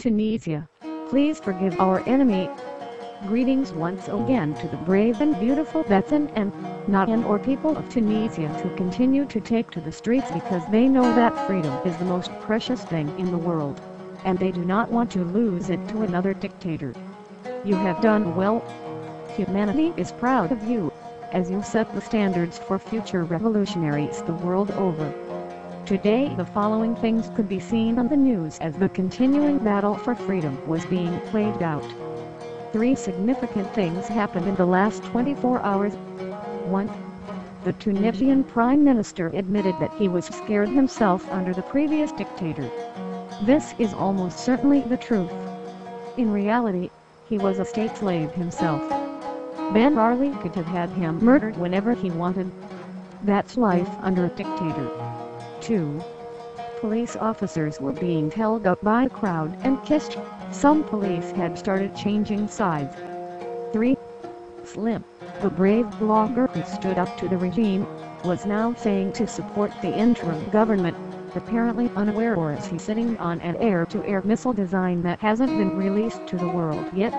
Tunisia. Please forgive our enemy. Greetings once again to the brave and beautiful Bethan and Nahyan or people of Tunisia who continue to take to the streets because they know that freedom is the most precious thing in the world, and they do not want to lose it to another dictator. You have done well. Humanity is proud of you, as you set the standards for future revolutionaries the world over. Today the following things could be seen on the news as the continuing battle for freedom was being played out. 3 significant things happened in the last 24 hours. 1. The Tunisian Prime Minister admitted that he was scared himself under the previous dictator. This is almost certainly the truth. In reality, he was a state slave himself. Ben Ali could have had him murdered whenever he wanted. That's life under a dictator. 2. Police officers were being held up by a crowd and kissed. Some police had started changing sides. 3. Slim, the brave blogger who stood up to the regime, was now saying to support the interim government, apparently unaware or is he sitting on an air-to-air missile design that hasn't been released to the world yet.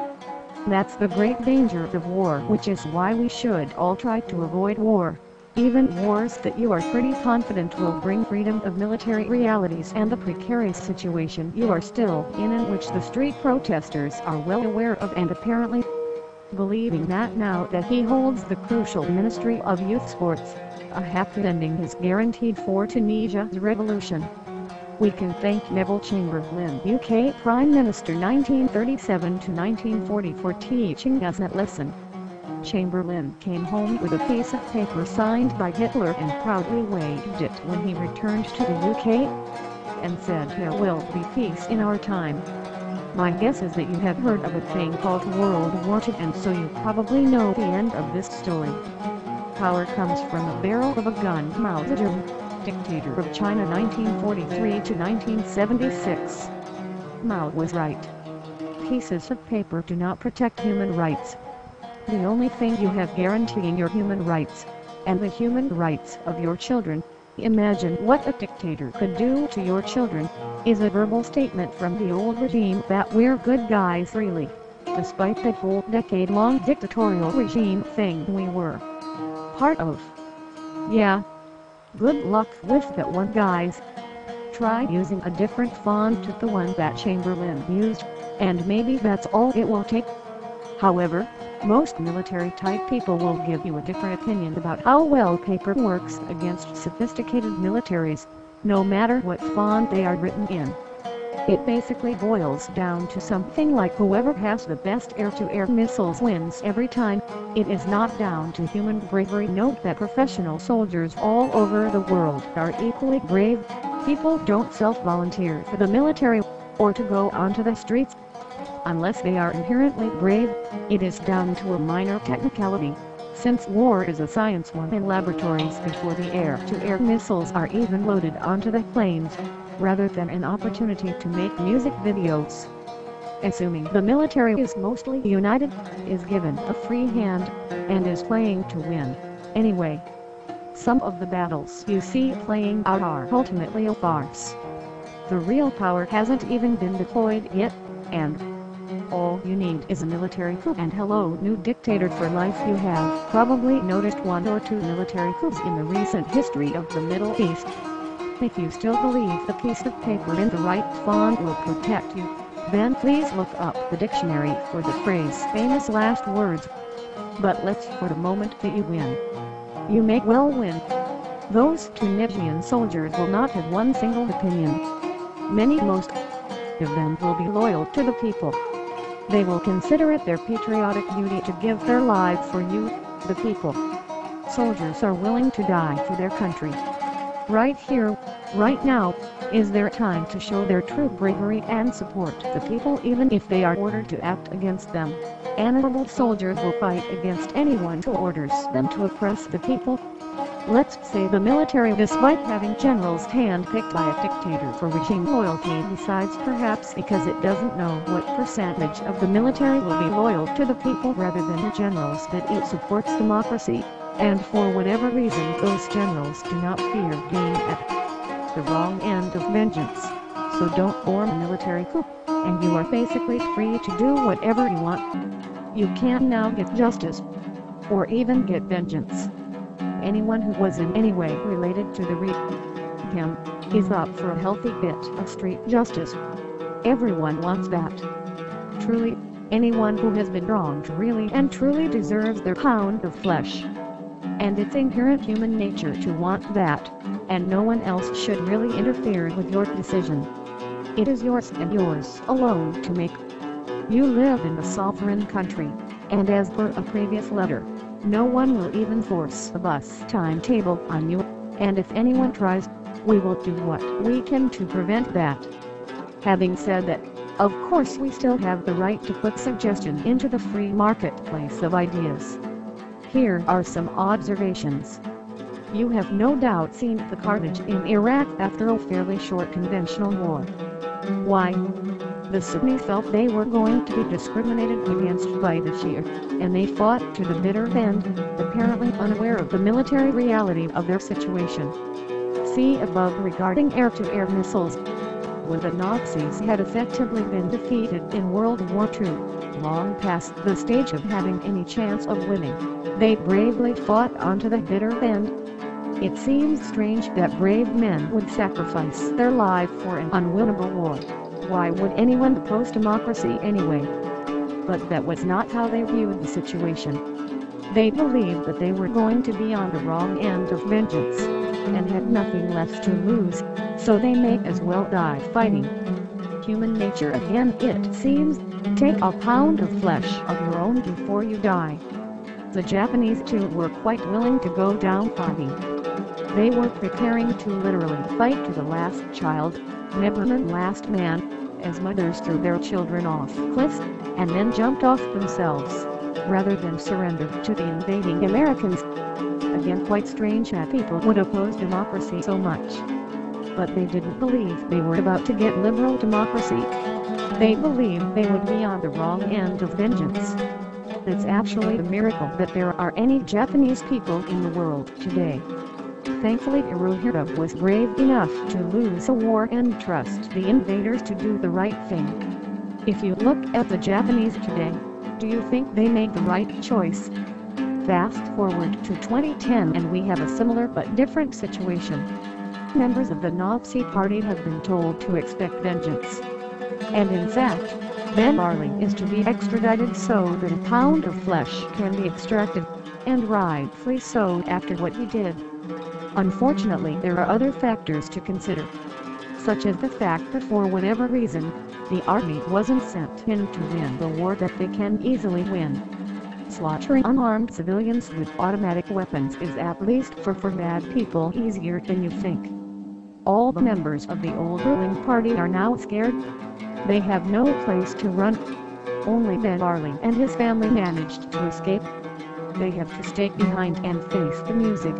That's the great danger of war, which is why we should all try to avoid war. Even wars that you are pretty confident will bring freedom of military realities and the precarious situation you are still in which the street protesters are well aware of and apparently believing that now that he holds the crucial Ministry of Youth Sports, a happy ending is guaranteed for Tunisia's revolution. We can thank Neville Chamberlain, UK Prime Minister 1937 to 1940 for teaching us that lesson. Chamberlain came home with a piece of paper signed by Hitler and proudly waved it when he returned to the UK, and said there will be peace in our time. My guess is that you have heard of a thing called World War II, and so you probably know the end of this story. Power comes from the barrel of a gun. Mao Zedong, dictator of China 1943 to 1976. Mao was right. Pieces of paper do not protect human rights. The only thing you have guaranteeing your human rights, and the human rights of your children, imagine what a dictator could do to your children, is a verbal statement from the old regime that we're good guys really, despite the whole decade-long dictatorial regime thing we were part of. Yeah. Good luck with that one, guys. Try using a different font to the one that Chamberlain used, and maybe that's all it will take. However, most military-type people will give you a different opinion about how well paper works against sophisticated militaries, no matter what font they are written in. It basically boils down to something like whoever has the best air-to-air missiles wins every time. It is not down to human bravery. Note that professional soldiers all over the world are equally brave. People don't self-volunteer for the military, or to go onto the streets, unless they are inherently brave. It is down to a minor technicality, since war is a science won in laboratories before the air-to-air missiles are even loaded onto the planes, rather than an opportunity to make music videos. Assuming the military is mostly united, is given a free hand, and is playing to win anyway. Some of the battles you see playing out are ultimately a farce. The real power hasn't even been deployed yet, and all you need is a military coup. And hello, new dictator for life. You have probably noticed 1 or 2 military coups in the recent history of the Middle East. If you still believe the piece of paper in the right font will protect you, then please look up the dictionary for the phrase famous last words. But let's for the moment that you win. You may well win. Those Tunisian soldiers will not have one single opinion. Most of them will be loyal to the people. They will consider it their patriotic duty to give their lives for you, the people. Soldiers are willing to die for their country. Right here, right now, is their time to show their true bravery and support the people even if they are ordered to act against them. Honorable soldiers will fight against anyone who orders them to oppress the people. Let's say the military, despite having generals hand-picked by a dictator for regime loyalty, decides perhaps because it doesn't know what percentage of the military will be loyal to the people rather than the generals, that it supports democracy, and for whatever reason those generals do not fear being at the wrong end of vengeance. So don't form a military coup. and you are basically free to do whatever you want. You can now get justice, or even get vengeance. Anyone who was in any way related to the regime is up for a healthy bit of street justice. Everyone wants that. Truly, anyone who has been wronged really and truly deserves their pound of flesh. And it's inherent human nature to want that, and no one else should really interfere with your decision. It is yours and yours alone to make. You live in a sovereign country, and as per a previous letter, no one will even force a bus timetable on you, and if anyone tries, we will do what we can to prevent that. Having said that, of course we still have the right to put suggestion into the free marketplace of ideas. Here are some observations. You have no doubt seen the carnage in Iraq after a fairly short conventional war. Why? The Sunnis felt they were going to be discriminated against by the Shia, and they fought to the bitter end, apparently unaware of the military reality of their situation. See above regarding air-to-air missiles. When the Nazis had effectively been defeated in World War II, long past the stage of having any chance of winning, they bravely fought on to the bitter end. It seems strange that brave men would sacrifice their life for an unwinnable war. Why would anyone oppose democracy anyway? But that was not how they viewed the situation. They believed that they were going to be on the wrong end of vengeance, and had nothing left to lose, so they may as well die fighting. Human nature again, it seems. Take a pound of flesh of your own before you die. The Japanese too were quite willing to go down fighting. They were preparing to literally fight to the last child, never the last man, as mothers threw their children off cliffs, and then jumped off themselves, rather than surrender to the invading Americans. Again, quite strange that people would oppose democracy so much. But they didn't believe they were about to get liberal democracy. They believed they would be on the wrong end of vengeance. It's actually a miracle that there are any Japanese people in the world today. Thankfully Hirohito was brave enough to lose a war and trust the invaders to do the right thing. If you look at the Japanese today, do you think they made the right choice? Fast forward to 2010 and we have a similar but different situation. Members of the Nazi Party have been told to expect vengeance. And in fact, Ben Ali is to be extradited so that a pound of flesh can be extracted, and rightfully so after what he did. Unfortunately, there are other factors to consider, such as the fact that for whatever reason, the army wasn't sent in to win the war that they can easily win. Slaughtering unarmed civilians with automatic weapons is, at least for bad people, easier than you think. All the members of the old ruling party are now scared. They have no place to run. Only Ben Ali and his family managed to escape. They have to stay behind and face the music.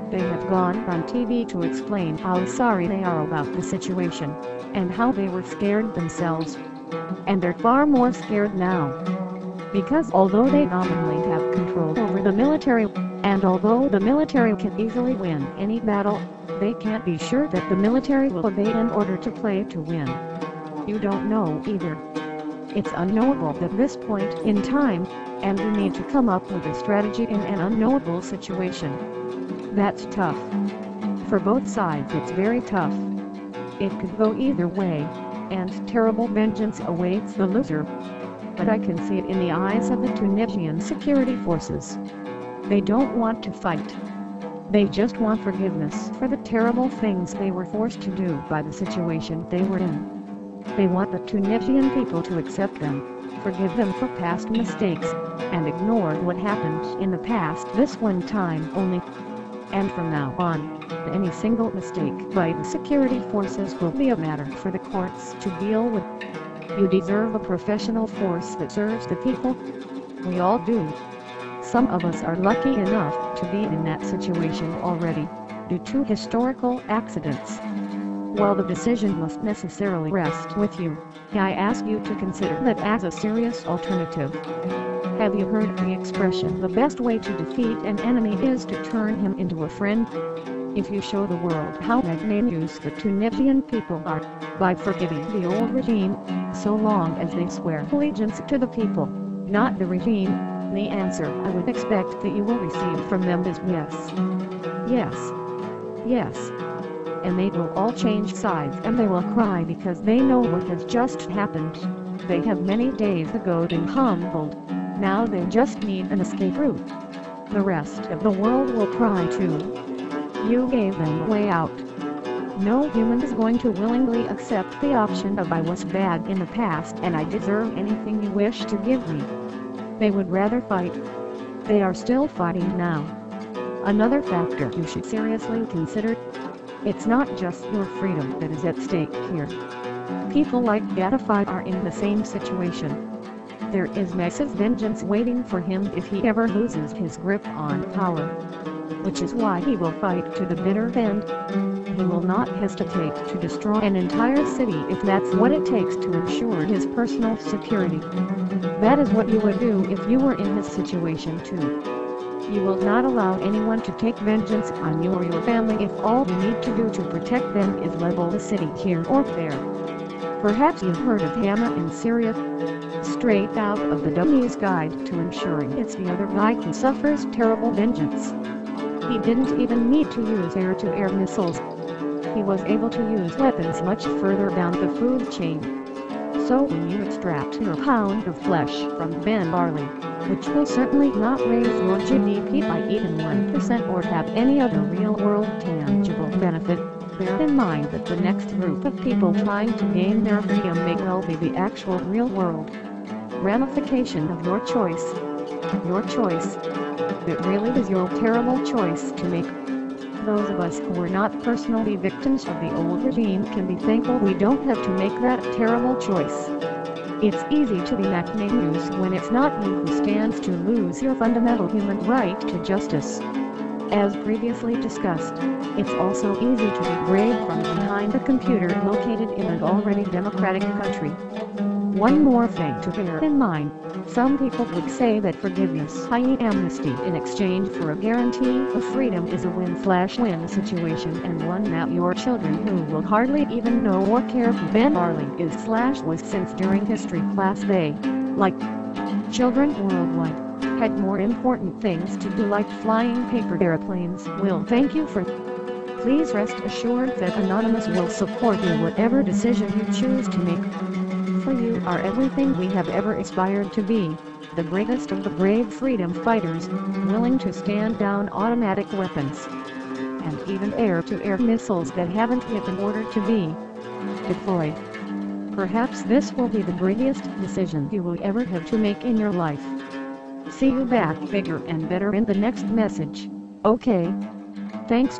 They have gone on TV to explain how sorry they are about the situation, and how they were scared themselves. And they're far more scared now. Because although they nominally have control over the military, and although the military can easily win any battle, they can't be sure that the military will obey in order to play to win. You don't know either. It's unknowable at this point in time, and we need to come up with a strategy in an unknowable situation. That's tough. For both sides it's very tough. It could go either way, and terrible vengeance awaits the loser. But I can see it in the eyes of the Tunisian security forces. They don't want to fight. They just want forgiveness for the terrible things they were forced to do by the situation they were in. They want the Tunisian people to accept them, forgive them for past mistakes, and ignore what happened in the past this one time only. And from now on, any single mistake by the security forces will be a matter for the courts to deal with. You deserve a professional force that serves the people. We all do. Some of us are lucky enough to be in that situation already, due to historical accidents. While the decision must necessarily rest with you, I ask you to consider that as a serious alternative. Have you heard the expression, the best way to defeat an enemy is to turn him into a friend? If you show the world how magnanimous the Tunisian people are, by forgiving the old regime, so long as they swear allegiance to the people, not the regime, the answer I would expect that you will receive from them is yes. Yes. Yes. And they will all change sides and they will cry because they know what has just happened. They have many days ago been humbled. Now they just need an escape route. The rest of the world will cry too. You gave them a way out. No human is going to willingly accept the option of I was bad in the past and I deserve anything you wish to give me. They would rather fight. They are still fighting now. Another factor you should seriously consider. It's not just your freedom that is at stake here. People like Gaddafi are in the same situation. There is massive vengeance waiting for him if he ever loses his grip on power. Which is why he will fight to the bitter end. He will not hesitate to destroy an entire city if that's what it takes to ensure his personal security. That is what you would do if you were in his situation too. You will not allow anyone to take vengeance on you or your family if all you need to do to protect them is level the city here or there. Perhaps you've heard of Hama in Syria? Straight out of the Dummy's Guide to Ensuring It's the Other Guy Who Suffers Terrible Vengeance. He didn't even need to use air-to-air missiles. He was able to use weapons much further down the food chain. So when you extract your pound of flesh from Ben Barley, which will certainly not raise your GDP by even 1% or have any other real-world tangible benefit, bear in mind that the next group of people trying to gain their freedom may well be the actual real-world ramification of your choice. Your choice. It really is your terrible choice to make. Those of us who were not personally victims of the old regime can be thankful we don't have to make that terrible choice. It's easy to be magnanimous when it's not you who stands to lose your fundamental human right to justice. As previously discussed, it's also easy to be brave from behind a computer located in an already democratic country. One more thing to bear in mind, some people would say that forgiveness, i.e. amnesty in exchange for a guarantee of freedom, is a win-win situation and one that your children who will hardly even know or care who Ben Barley is/was since during history class they, like children worldwide, had more important things to do like flying paper airplanes, will thank you for. Please rest assured that Anonymous will support you whatever decision you choose to make. For you are everything we have ever aspired to be, the bravest of the brave freedom fighters, willing to stand down automatic weapons, and even air-to-air missiles that haven't yet been ordered to be deployed. Perhaps this will be the bravest decision you will ever have to make in your life. See you back bigger and better in the next message. Okay. Thanks.